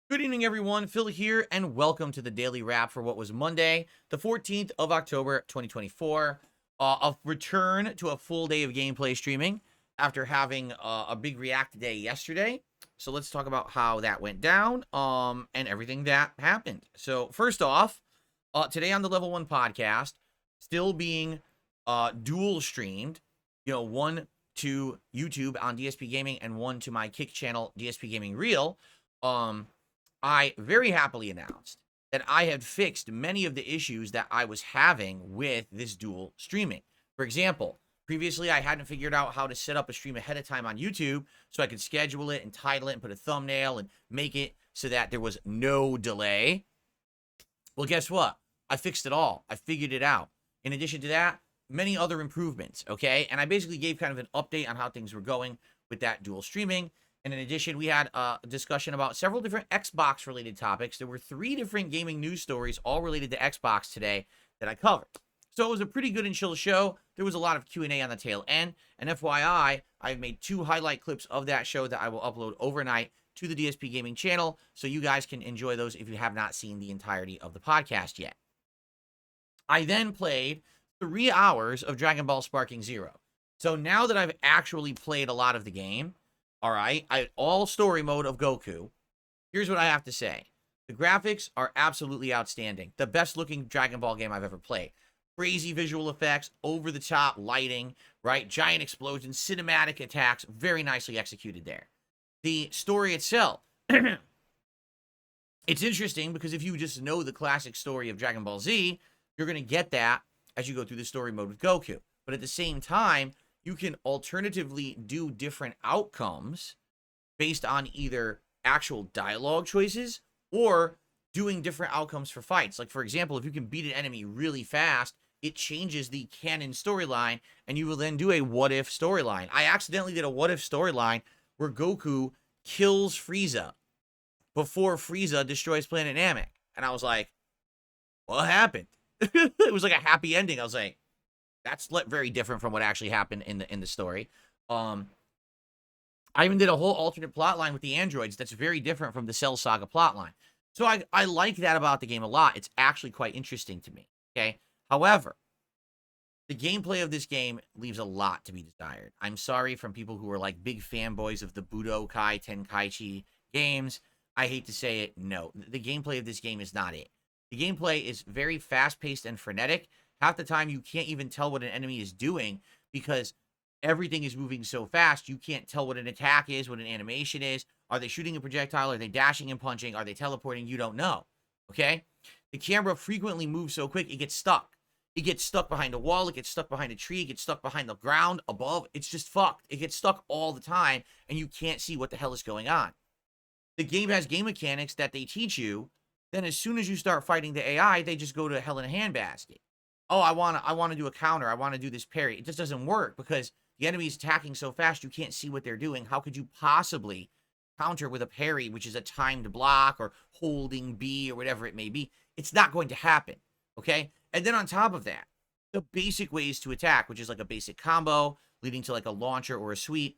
Good evening, everyone. Phil here, and welcome to the Daily Wrap for what was Monday, the 14th of October, 2024. A return to a full day of gameplay streaming after having a big React day yesterday. So let's talk about how that went down and everything that happened. So first off, today on the Level 1 podcast, still being dual streamed, one to YouTube on DSPGaming and one to my Kick channel, DSPGaming Reel. I very happily announced that I had fixed many of the issues that I was having with this dual streaming. For example, previously I hadn't figured out how to set up a stream ahead of time on YouTube so I could schedule it and title it and put a thumbnail and make it so that there was no delay. Well, guess what? I fixed it all. I figured it out. In addition to that, many other improvements, okay? And I basically gave kind of an update on how things were going with that dual streaming. And in addition, we had a discussion about several different Xbox-related topics. There were 3 different gaming news stories, all related to Xbox today, that I covered. So it was a pretty good and chill show. There was a lot of Q&A on the tail end. And FYI, I've made 2 highlight clips of that show that I will upload overnight to the DSP Gaming channel, so you guys can enjoy those if you have not seen the entirety of the podcast yet. I then played 3 hours of Dragon Ball Sparking Zero. So now that I've actually played a lot of the game, all right, all story mode of Goku, here's what I have to say. The graphics are absolutely outstanding. The best looking Dragon Ball game I've ever played. Crazy visual effects, over the top lighting, right? Giant explosions, cinematic attacks, very nicely executed there. The story itself, it's interesting because if you just know the classic story of Dragon Ball Z, you're going to get that as you go through the story mode with Goku. But at the same time, you can alternatively do different outcomes based on either actual dialogue choices or doing different outcomes for fights. Like, for example, if you can beat an enemy really fast, it changes the canon storyline, and you will then do a what-if storyline. I accidentally did a what-if storyline where Goku kills Frieza before Frieza destroys Planet Namek. And I was like, what happened? It was like a happy ending. I was like, that's very different from what actually happened in the story. I even did a whole alternate plot line with the androids that's very different from the Cell Saga plot line. So I like that about the game a lot. It's actually quite interesting to me, okay? However, the gameplay of this game leaves a lot to be desired. I'm sorry from people who are like big fanboys of the Budokai Tenkaichi games. I hate to say it, no. The gameplay of this game is not it. The gameplay is very fast-paced and frenetic. Half the time, you can't even tell what an enemy is doing because everything is moving so fast, you can't tell what an attack is, what an animation is. Are they shooting a projectile? Are they dashing and punching? Are they teleporting? You don't know, okay? The camera frequently moves so quick, it gets stuck. It gets stuck behind a wall. It gets stuck behind a tree. It gets stuck behind the ground above. It's just fucked. It gets stuck all the time, and you can't see what the hell is going on. The game has game mechanics that they teach you. Then as soon as you start fighting the AI, they just go to hell in a handbasket. Oh, I want to do a counter. I want to do this parry. It just doesn't work because the enemy is attacking so fast you can't see what they're doing. How could you possibly counter with a parry, which is a timed block or holding B or whatever it may be? It's not going to happen, okay? And then on top of that, the basic ways to attack, which is like a basic combo leading to like a launcher or a sweep,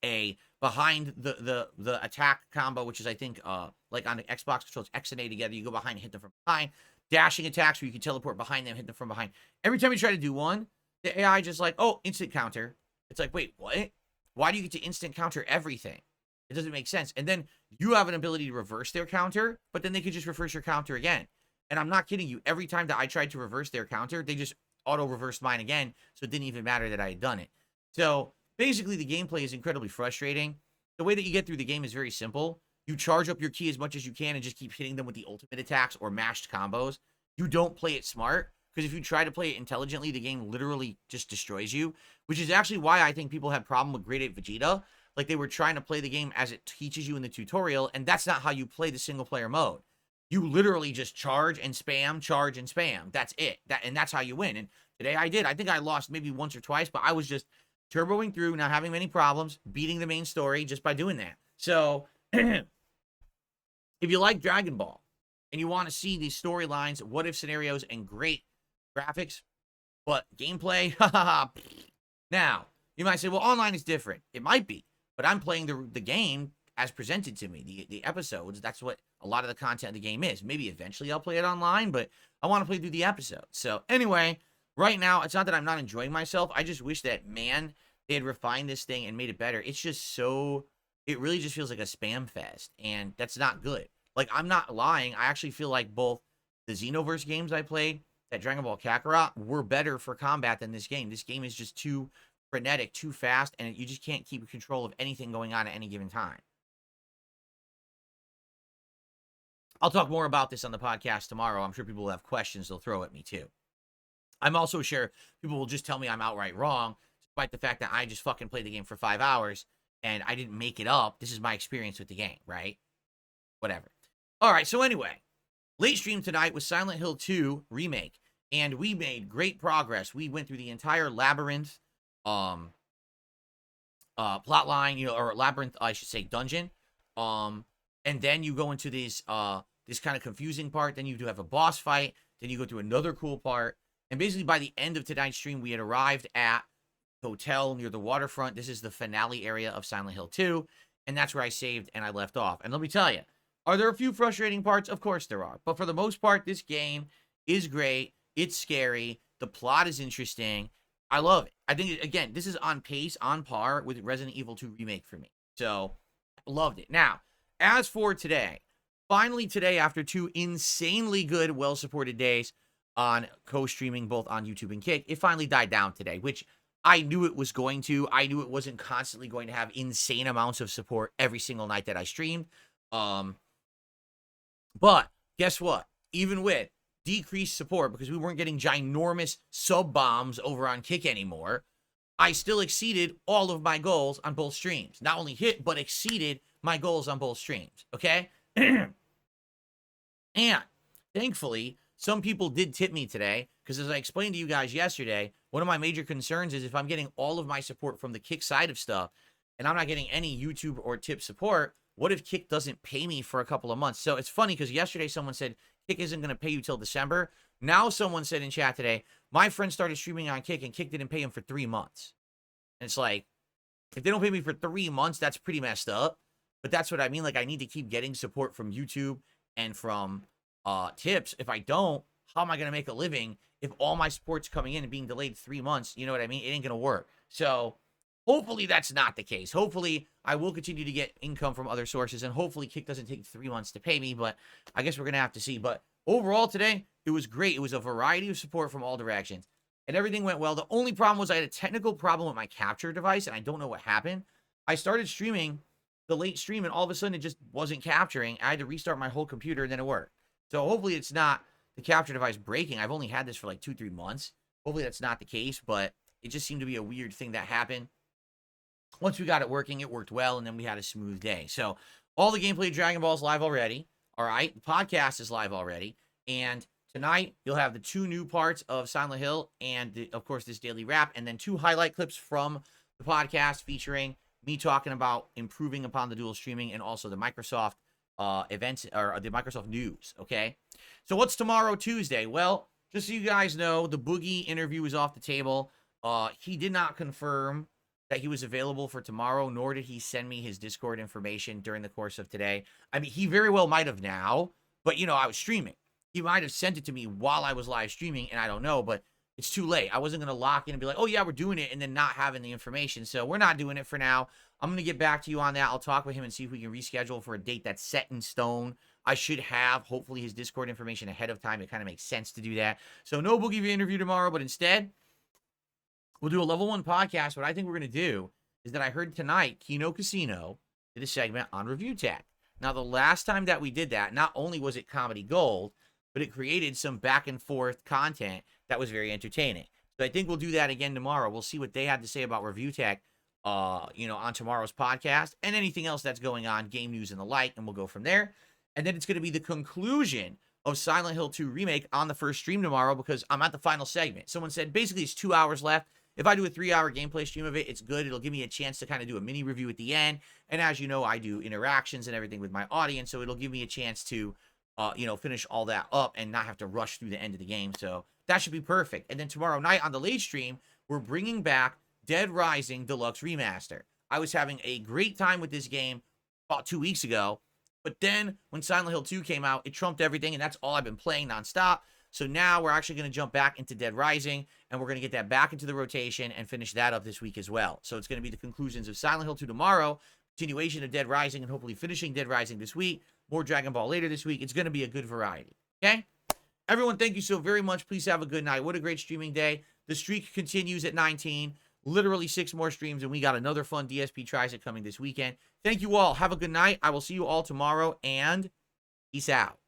a behind the attack combo, which is I think like on the Xbox controls X and A together, you go behind and hit them from behind. Dashing attacks where you can teleport behind them, hit them from behind. Every time you try to do one, the AI just like, oh, instant counter. It's like, wait, what? Why do you get to instant counter everything? It doesn't make sense. And then you have an ability to reverse their counter, but then they could just reverse your counter again. And I'm not kidding you. Every time that I tried to reverse their counter, they just auto-reversed mine again, so it didn't even matter that I had done it. So basically, the gameplay is incredibly frustrating. The way that you get through the game is very simple. You charge up your ki as much as you can and just keep hitting them with the ultimate attacks or mashed combos. You don't play it smart, because if you try to play it intelligently, the game literally just destroys you, which is actually why I think people have problem with Grade 8 Vegeta. Like, they were trying to play the game as it teaches you in the tutorial, and that's not how you play the single-player mode. You literally just charge and spam, charge and spam. That's it. And that's how you win. And today I did. I think I lost maybe once or twice, but I was just turboing through, not having many problems, beating the main story just by doing that. So if you like Dragon Ball and you want to see these storylines, what-if scenarios, and great graphics, but gameplay, now, you might say, well, online is different. It might be, but I'm playing the game as presented to me. The episodes, that's what a lot of the content of the game is. Maybe eventually I'll play it online, but I want to play through the episodes. So anyway, right now, it's not that I'm not enjoying myself. I just wish that, man, they had refined this thing and made it better. It's just so, it really just feels like a spam fest, and that's not good. Like, I'm not lying. I actually feel like both the Xenoverse games I played, that Dragon Ball Kakarot, were better for combat than this game. This game is just too frenetic, too fast, and you just can't keep control of anything going on at any given time. I'll talk more about this on the podcast tomorrow. I'm sure people will have questions they'll throw at me too. I'm also sure people will just tell me I'm outright wrong, despite the fact that I just fucking played the game for 5 hours and I didn't make it up. This is my experience with the game, right? Whatever. All right, so anyway, late stream tonight was Silent Hill 2 Remake, and we made great progress. We went through the entire Labyrinth plot line, or Labyrinth, I should say, dungeon. And then you go into this kind of confusing part. Then you do have a boss fight. Then you go through another cool part. And basically, by the end of tonight's stream, we had arrived at the hotel near the waterfront. This is the finale area of Silent Hill 2. And that's where I saved and I left off. And let me tell you, are there a few frustrating parts? Of course there are. But for the most part, this game is great. It's scary. The plot is interesting. I love it. I think, again, this is on pace, on par with Resident Evil 2 Remake for me. So, loved it. Now, as for today, finally today, after 2 insanely good, well-supported days on co-streaming both on YouTube and Kick, it finally died down today, which I knew it was going to. I knew it wasn't constantly going to have insane amounts of support every single night that I streamed. But guess what? Even with decreased support, because we weren't getting ginormous sub bombs over on Kick anymore, I still exceeded all of my goals on both streams. Not only hit, but exceeded my goals on both streams, okay? And thankfully, some people did tip me today, because as I explained to you guys yesterday, one of my major concerns is if I'm getting all of my support from the Kick side of stuff, and I'm not getting any YouTube or tip support, what if Kick doesn't pay me for a couple of months? So it's funny, because yesterday someone said, Kick isn't going to pay you till December. Now someone said in chat today, my friend started streaming on Kick, and Kick didn't pay him for 3 months. And it's like, if they don't pay me for 3 months, that's pretty messed up. But that's what I mean. Like, I need to keep getting support from YouTube and from tips. If I don't, how am I going to make a living if all my support's coming in and being delayed 3 months? You know what I mean? It ain't going to work. So hopefully that's not the case. Hopefully I will continue to get income from other sources, and hopefully Kick doesn't take 3 months to pay me, but I guess we're going to have to see. But overall today, it was great. It was a variety of support from all directions, and everything went well. The only problem was I had a technical problem with my capture device, and I don't know what happened. I started streaming the late stream, and all of a sudden it just wasn't capturing. I had to restart my whole computer, and then it worked. So hopefully it's not the capture device breaking. I've only had this for like 2-3 months. Hopefully that's not the case, but it just seemed to be a weird thing that happened. Once we got it working, it worked well, and then we had a smooth day. So all the gameplay of Dragon Ball is live already. All right, the podcast is live already. And tonight, you'll have the 2 new parts of Silent Hill and, of course, this daily wrap, and then 2 highlight clips from the podcast featuring me talking about improving upon the dual streaming and also the Microsoft events, or the Microsoft news, okay? So what's tomorrow, Tuesday? Well, just so you guys know, the Boogie interview is off the table. He did not confirm that he was available for tomorrow, nor did he send me his Discord information during the course of today. I mean, he very well might have now, but, I was streaming. He might have sent it to me while I was live streaming, and I don't know, but it's too late. I wasn't going to lock in and be like, oh, yeah, we're doing it, and then not having the information. So we're not doing it for now. I'm going to get back to you on that. I'll talk with him and see if we can reschedule for a date that's set in stone. I should have, hopefully, his Discord information ahead of time. It kind of makes sense to do that. So no Boogie V interview tomorrow, but instead, we'll do a level 1 podcast. What I think we're going to do is that I heard tonight, Kino Casino did a segment on Review Tech. Now, the last time that we did that, not only was it comedy gold, but it created some back and forth content that was very entertaining. So I think we'll do that again tomorrow. We'll see what they had to say about Review Tech, on tomorrow's podcast, and anything else that's going on, game news and the like, and we'll go from there. And then it's going to be the conclusion of Silent Hill 2 Remake on the first stream tomorrow, because I'm at the final segment. Someone said basically it's 2 hours left. If I do a 3-hour gameplay stream of it, it's good. It'll give me a chance to kind of do a mini review at the end. And as you know, I do interactions and everything with my audience, so it'll give me a chance to, finish all that up and not have to rush through the end of the game. So that should be perfect. And then tomorrow night on the late stream, we're bringing back Dead Rising Deluxe Remaster. I was having a great time with this game. about 2 weeks ago. But then when Silent Hill 2 came out, it trumped everything, and that's all I've been playing nonstop. So now we're actually going to jump back into Dead Rising, and we're going to get that back into the rotation and finish that up this week as well. So it's going to be the conclusions of Silent Hill 2 tomorrow, continuation of Dead Rising, and hopefully finishing Dead Rising this week, more Dragon Ball later this week. It's going to be a good variety, okay? Everyone, thank you so very much. Please have a good night. What a great streaming day. The streak continues at 19. Literally 6 more streams, and we got another fun DSP Tries It coming this weekend. Thank you all. Have a good night. I will see you all tomorrow, and peace out.